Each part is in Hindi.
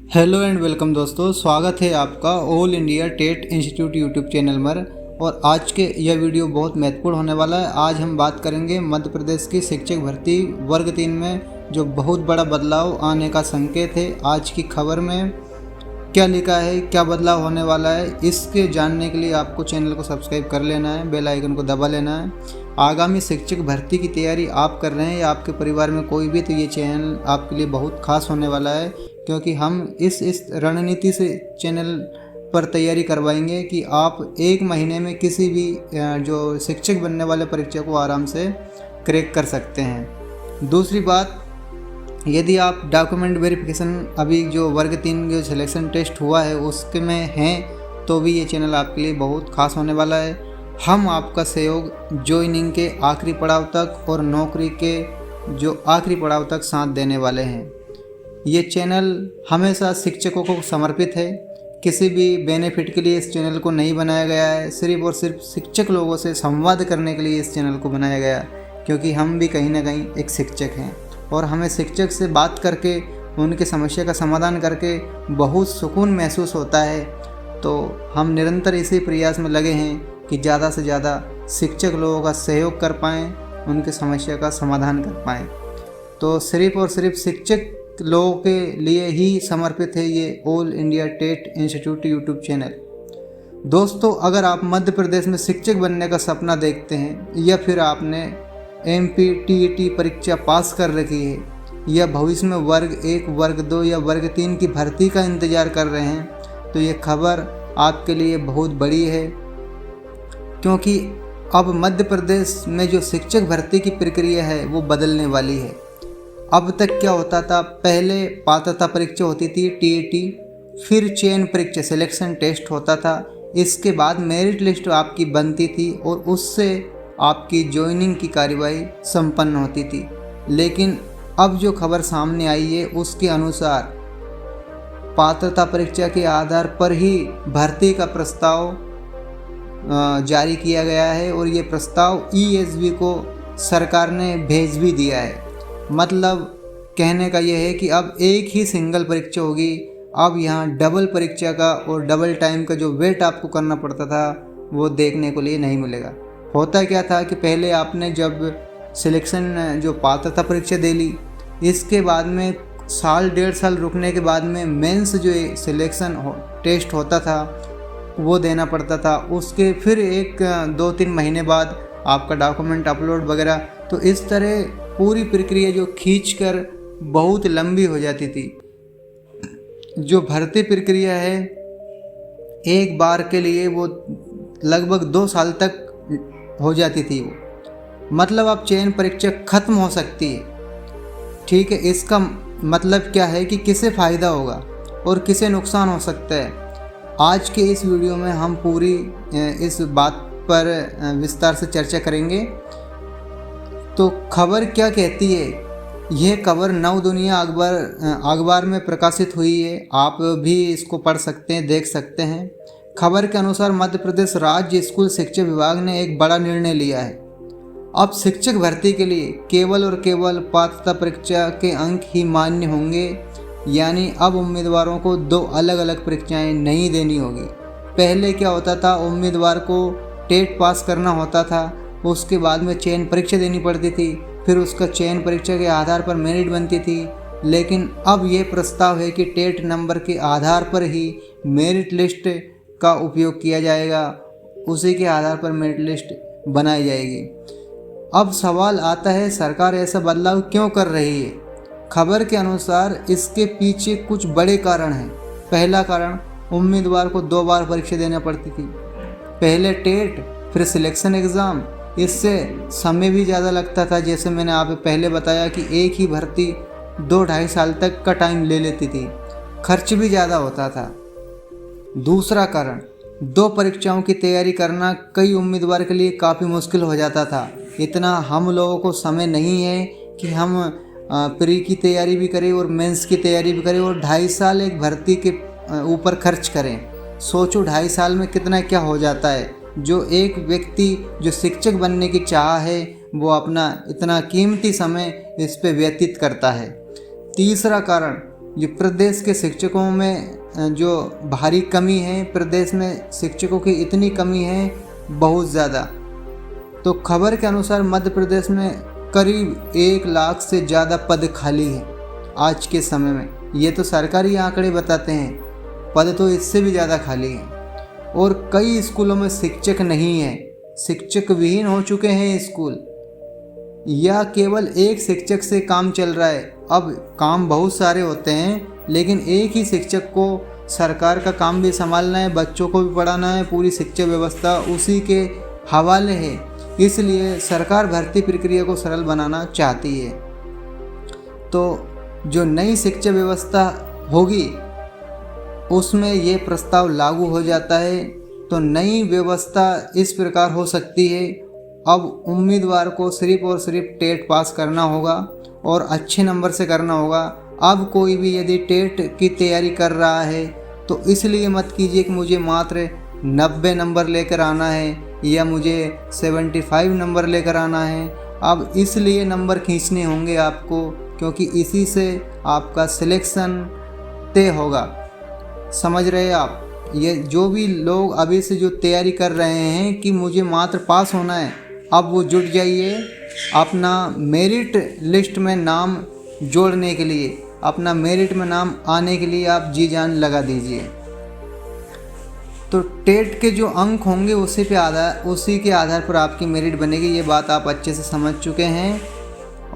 हेलो एंड वेलकम दोस्तों, स्वागत है आपका all India TET institute YouTube channel पर। और आज के यह वीडियो बहुत महत्वपूर्ण होने वाला है। आज हम बात करेंगे मध्य प्रदेश की शिक्षक भर्ती वर्ग 3 में जो बहुत बड़ा बदलाव आने का संकेत है। आज की खबर में क्या लिखा है, क्या बदलाव होने वाला है, इसके जानने के लिए आपको चैनल को सब्सक्राइब कर लेना है, बेल आइकन को दबा लेना है। आगामी शिक्षक भर्ती की तैयारी आप कर रहे हैं या आपके परिवार में कोई भी, तो ये चैनल आपके लिए बहुत खास होने वाला है, क्योंकि हम इस रणनीति से चैनल पर तैयारी करवाएंगे कि आप एक महीने में किसी भी जो शिक्षक बनने वाले परीक्षा को आराम से क्रैक कर सकते हैं। दूसरी बात, यदि आप डॉक्यूमेंट वेरिफिकेशन अभी जो वर्ग 3 जो सिलेक्शन टेस्ट हुआ है उसके में हैं, तो भी ये चैनल आपके लिए बहुत खास होने वाला है। हम आपका सहयोग ज्वाइनिंग के आखिरी पड़ाव तक और नौकरी के जो आखिरी पड़ाव तक साथ देने वाले हैं। ये चैनल हमेशा शिक्षकों को समर्पित है। किसी भी बेनिफिट के लिए इस चैनल को नहीं बनाया गया है, सिर्फ और सिर्फ शिक्षक लोगों से संवाद करने के लिए इस चैनल को बनाया गया, क्योंकि हम भी कहीं ना कहीं एक शिक्षक हैं और हमें शिक्षक से बात करके उनकी समस्या का समाधान करके बहुत सुकून महसूस होता है। तो हम निरंतर इसी प्रयास में लगे हैं कि ज़्यादा से ज़्यादा शिक्षक लोगों का सहयोग कर पाएँ, उनकी समस्या का समाधान कर पाएँ। तो सिर्फ और सिर्फ शिक्षक लोगों के लिए ही समर्पित है ये all India TET institute YouTube channel. दोस्तों, अगर आप मध्य प्रदेश में शिक्षक बनने का सपना देखते हैं या फिर आपने MPTET परीक्षा पास कर रखी है या भविष्य में वर्ग 1, वर्ग 2 या वर्ग 3 की भर्ती का इंतज़ार कर रहे हैं, तो ये खबर आपके लिए बहुत बड़ी है, क्योंकि अब मध्य प्रदेश में जो शिक्षक भर्ती की प्रक्रिया है वो बदलने वाली है। अब तक क्या होता था, पहले पात्रता परीक्षा होती थी TET, फिर चयन परीक्षा सिलेक्शन टेस्ट होता था, इसके बाद मेरिट लिस्ट आपकी बनती थी और उससे आपकी ज्वाइनिंग की कार्यवाही संपन्न होती थी। लेकिन अब जो खबर सामने आई है उसके अनुसार पात्रता परीक्षा के आधार पर ही भर्ती का प्रस्ताव जारी किया गया है और ये प्रस्ताव ESB को सरकार ने भेज भी दिया है। मतलब कहने का यह है कि अब एक ही सिंगल परीक्षा होगी। अब यहाँ डबल परीक्षा का और डबल टाइम का जो वेट आपको करना पड़ता था वो देखने को लिए नहीं मिलेगा। होता क्या था कि पहले आपने जब सिलेक्शन जो पात्रता परीक्षा दे ली, इसके बाद में साल 1.5 साल रुकने के बाद में मेंस जो सिलेक्शन टेस्ट होता था वो देना पड़ता था। उसके फिर 1-2-3 महीने बाद आपका डॉक्यूमेंट अपलोड वगैरह, तो इस तरह पूरी प्रक्रिया जो खींचकर बहुत लंबी हो जाती थी। जो भर्ती प्रक्रिया है एक बार के लिए वो लगभग 2 साल तक हो जाती थी। वो मतलब अब चयन परीक्षा खत्म हो सकती है। ठीक है, इसका मतलब क्या है कि किसे फ़ायदा होगा और किसे नुकसान हो सकता है। आज के इस वीडियो में हम पूरी इस बात पर विस्तार से चर्चा करेंगे। तो खबर क्या कहती है, यह खबर नव दुनिया अखबार में प्रकाशित हुई है। आप भी इसको पढ़ सकते हैं, देख सकते हैं। खबर के अनुसार मध्य प्रदेश राज्य स्कूल शिक्षा विभाग ने एक बड़ा निर्णय लिया है। अब शिक्षक भर्ती के लिए केवल और केवल पात्रता परीक्षा के अंक ही मान्य होंगे, यानी अब उम्मीदवारों को 2 अलग अलग परीक्षाएं नहीं देनी होगी। पहले क्या होता था, उम्मीदवार को टेट पास करना होता था, उसके बाद में चयन परीक्षा देनी पड़ती थी, फिर उसका चयन परीक्षा के आधार पर मेरिट बनती थी। लेकिन अब ये प्रस्ताव है कि टेट नंबर के आधार पर ही मेरिट लिस्ट का उपयोग किया जाएगा, उसी के आधार पर मेरिट लिस्ट बनाई जाएगी। अब सवाल आता है, सरकार ऐसा बदलाव क्यों कर रही है? खबर के अनुसार इसके पीछे कुछ बड़े कारण हैं। पहला कारण, उम्मीदवार को 2 बार परीक्षा देना पड़ती थी, पहले टेट फिर सिलेक्शन एग्ज़ाम। इससे समय भी ज़्यादा लगता था, जैसे मैंने आप पहले बताया कि एक ही भर्ती 2-2.5 साल तक का टाइम ले लेती थी, खर्च भी ज़्यादा होता था। दूसरा कारण, 2 परीक्षाओं की तैयारी करना कई उम्मीदवार के लिए काफ़ी मुश्किल हो जाता था। इतना हम लोगों को समय नहीं है कि हम प्री की तैयारी भी करें और मेंस की तैयारी भी करें और 2.5 साल एक भर्ती के ऊपर खर्च करें। सोचो 2.5 साल में कितना क्या हो जाता है। जो एक व्यक्ति जो शिक्षक बनने की चाह है वो अपना इतना कीमती समय इस पे व्यतीत करता है। तीसरा कारण, ये प्रदेश के शिक्षकों में जो भारी कमी है, प्रदेश में शिक्षकों की इतनी कमी है बहुत ज़्यादा। तो खबर के अनुसार मध्य प्रदेश में करीब 1 लाख से ज़्यादा पद खाली है आज के समय में। ये तो सरकारी आंकड़े बताते हैं, पद तो इससे भी ज़्यादा खाली हैं। और कई स्कूलों में शिक्षक नहीं है, शिक्षक विहीन हो चुके हैं स्कूल, या केवल एक शिक्षक से काम चल रहा है। अब काम बहुत सारे होते हैं लेकिन एक ही शिक्षक को सरकार का काम भी संभालना है, बच्चों को भी पढ़ाना है, पूरी शिक्षा व्यवस्था उसी के हवाले है। इसलिए सरकार भर्ती प्रक्रिया को सरल बनाना चाहती है। तो जो नई शिक्षा व्यवस्था होगी उसमें ये प्रस्ताव लागू हो जाता है। तो नई व्यवस्था इस प्रकार हो सकती है, अब उम्मीदवार को सिर्फ और सिर्फ टेट पास करना होगा और अच्छे नंबर से करना होगा। अब कोई भी यदि टेट की तैयारी कर रहा है तो इसलिए मत कीजिए कि मुझे मात्र 90 नंबर लेकर आना है या मुझे 75 नंबर लेकर आना है। अब इसलिए नंबर खींचने होंगे आपको, क्योंकि इसी से आपका सिलेक्शन तय होगा। समझ रहे आप? ये जो भी लोग अभी से जो तैयारी कर रहे हैं कि मुझे मात्र पास होना है, अब वो जुट जाइए अपना मेरिट लिस्ट में नाम जोड़ने के लिए, अपना मेरिट में नाम आने के लिए आप जी जान लगा दीजिए। तो टेट के जो अंक होंगे उसी के आधार पर आपकी मेरिट बनेगी। ये बात आप अच्छे से समझ चुके हैं।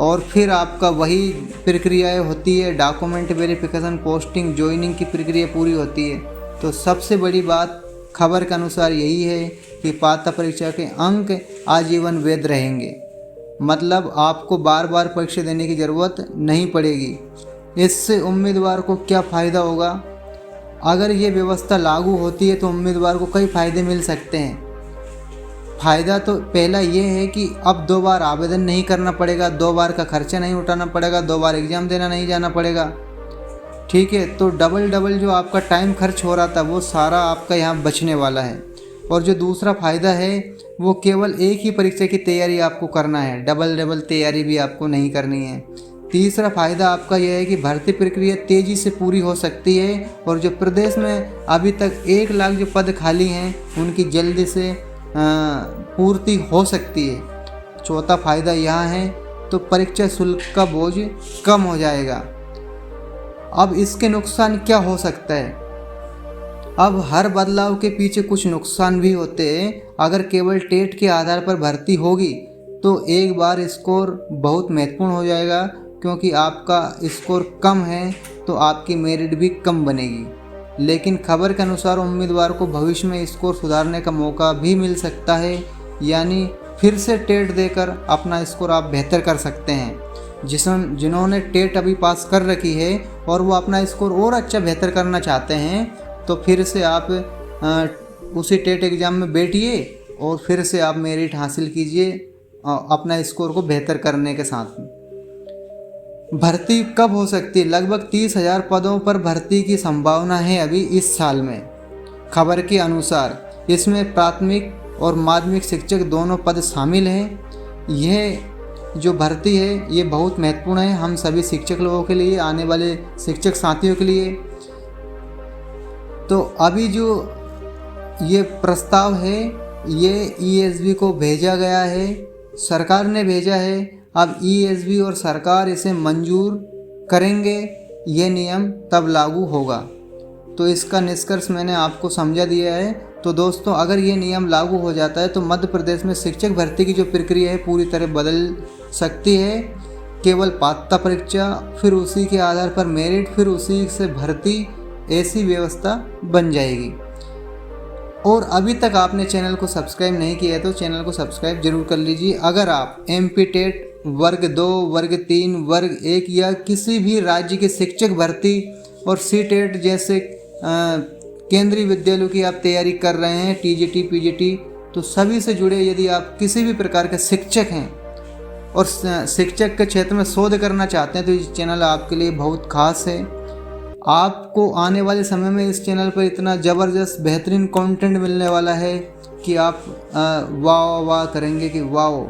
और फिर आपका वही प्रक्रियाएं होती है, डॉक्यूमेंट वेरिफिकेशन, पोस्टिंग, ज्वाइनिंग की प्रक्रिया पूरी होती है। तो सबसे बड़ी बात खबर के अनुसार यही है कि पात्रता परीक्षा के अंक आजीवन वैध रहेंगे, मतलब आपको बार बार परीक्षा देने की ज़रूरत नहीं पड़ेगी। इससे उम्मीदवार को क्या फ़ायदा होगा? अगर ये व्यवस्था लागू होती है तो उम्मीदवार को कई फ़ायदे मिल सकते हैं। फ़ायदा तो पहला ये है कि अब 2 बार आवेदन नहीं करना पड़ेगा, 2 बार का खर्चा नहीं उठाना पड़ेगा, 2 बार एग्ज़ाम देना नहीं जाना पड़ेगा। ठीक है, तो डबल जो आपका टाइम खर्च हो रहा था वो सारा आपका यहाँ बचने वाला है। और जो दूसरा फ़ायदा है वो केवल एक ही परीक्षा की तैयारी आपको करना है, डबल तैयारी भी आपको नहीं करनी है। तीसरा फ़ायदा आपका यह है कि भर्ती प्रक्रिया तेज़ी से पूरी हो सकती है और जो प्रदेश में अभी तक 1 लाख जो पद खाली हैं उनकी जल्दी से पूर्ति हो सकती है। चौथा फ़ायदा यहाँ है तो परीक्षा शुल्क का बोझ कम हो जाएगा। अब इसके नुकसान क्या हो सकता है? अब हर बदलाव के पीछे कुछ नुकसान भी होते हैं। अगर केवल टेट के आधार पर भर्ती होगी तो एक बार स्कोर बहुत महत्वपूर्ण हो जाएगा, क्योंकि आपका स्कोर कम है तो आपकी मेरिट भी कम बनेगी। लेकिन खबर के अनुसार उम्मीदवार को भविष्य में स्कोर सुधारने का मौका भी मिल सकता है, यानी फिर से टेट देकर अपना स्कोर आप बेहतर कर सकते हैं। जिन्होंने टेट अभी पास कर रखी है और वो अपना स्कोर और अच्छा बेहतर करना चाहते हैं तो फिर से आप उसी टेट एग्ज़ाम में बैठिए और फिर से आप मेरिट हासिल कीजिए अपना स्कोर को बेहतर करने के साथ में। भर्ती कब हो सकती है? लगभग 30,000 पदों पर भर्ती की संभावना है अभी इस साल में, खबर के अनुसार। इसमें प्राथमिक और माध्यमिक शिक्षक दोनों पद शामिल हैं। यह जो भर्ती है ये बहुत महत्वपूर्ण है हम सभी शिक्षक लोगों के लिए, आने वाले शिक्षक साथियों के लिए। तो अभी जो ये प्रस्ताव है ये ESB को भेजा गया है, सरकार ने भेजा है। अब ESB और सरकार इसे मंजूर करेंगे, ये नियम तब लागू होगा। तो इसका निष्कर्ष मैंने आपको समझा दिया है। तो दोस्तों, अगर ये नियम लागू हो जाता है तो मध्य प्रदेश में शिक्षक भर्ती की जो प्रक्रिया है पूरी तरह बदल सकती है। केवल पात्रता परीक्षा, फिर उसी के आधार पर मेरिट, फिर उसी से भर्ती, ऐसी व्यवस्था बन जाएगी। और अभी तक आपने चैनल को सब्सक्राइब नहीं किया है तो चैनल को सब्सक्राइब जरूर कर लीजिए। अगर आप MP टेट वर्ग 2, वर्ग 3, वर्ग 1 या किसी भी राज्य के शिक्षक भर्ती और CTET जैसे केंद्रीय विद्यालयों की आप तैयारी कर रहे हैं, TGT, PGT, तो सभी से जुड़े यदि आप किसी भी प्रकार के शिक्षक हैं और शिक्षक के क्षेत्र में शोध करना चाहते हैं तो ये चैनल आपके लिए बहुत खास है। आपको आने वाले समय में इस चैनल पर इतना ज़बरदस्त बेहतरीन कंटेंट मिलने वाला है कि आप वाह करेंगे कि वाह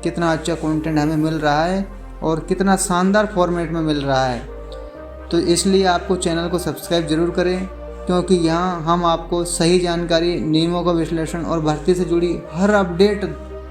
कितना अच्छा कंटेंट हमें मिल रहा है और कितना शानदार फॉर्मेट में मिल रहा है। तो इसलिए आपको चैनल को सब्सक्राइब ज़रूर करें, क्योंकि यहाँ हम आपको सही जानकारी, नियमों का विश्लेषण और भर्ती से जुड़ी हर अपडेट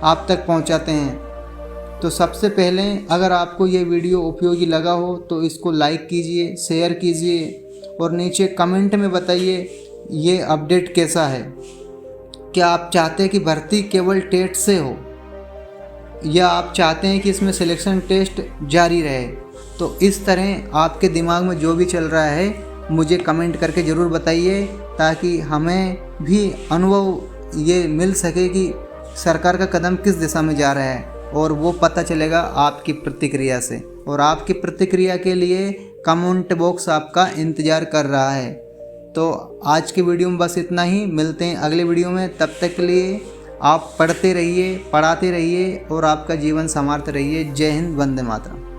आप तक पहुँचाते हैं। तो सबसे पहले अगर आपको ये वीडियो उपयोगी लगा हो तो इसको लाइक कीजिए, शेयर कीजिए और नीचे कमेंट में बताइए ये अपडेट कैसा है। क्या आप चाहते हैं कि भर्ती केवल टेट से हो, या आप चाहते हैं कि इसमें सिलेक्शन टेस्ट जारी रहे? तो इस तरह आपके दिमाग में जो भी चल रहा है मुझे कमेंट करके ज़रूर बताइए, ताकि हमें भी अनुभव ये मिल सके कि सरकार का कदम किस दिशा में जा रहा है, और वो पता चलेगा आपकी प्रतिक्रिया से। और आपकी प्रतिक्रिया के लिए कमेंट बॉक्स आपका इंतज़ार कर रहा है। तो आज की वीडियो में बस इतना ही, मिलते हैं अगले वीडियो में। तब तक के लिए आप पढ़ते रहिए, पढ़ाते रहिए और आपका जीवन संवारते रहिए। जय हिंद, वंदे मातरम।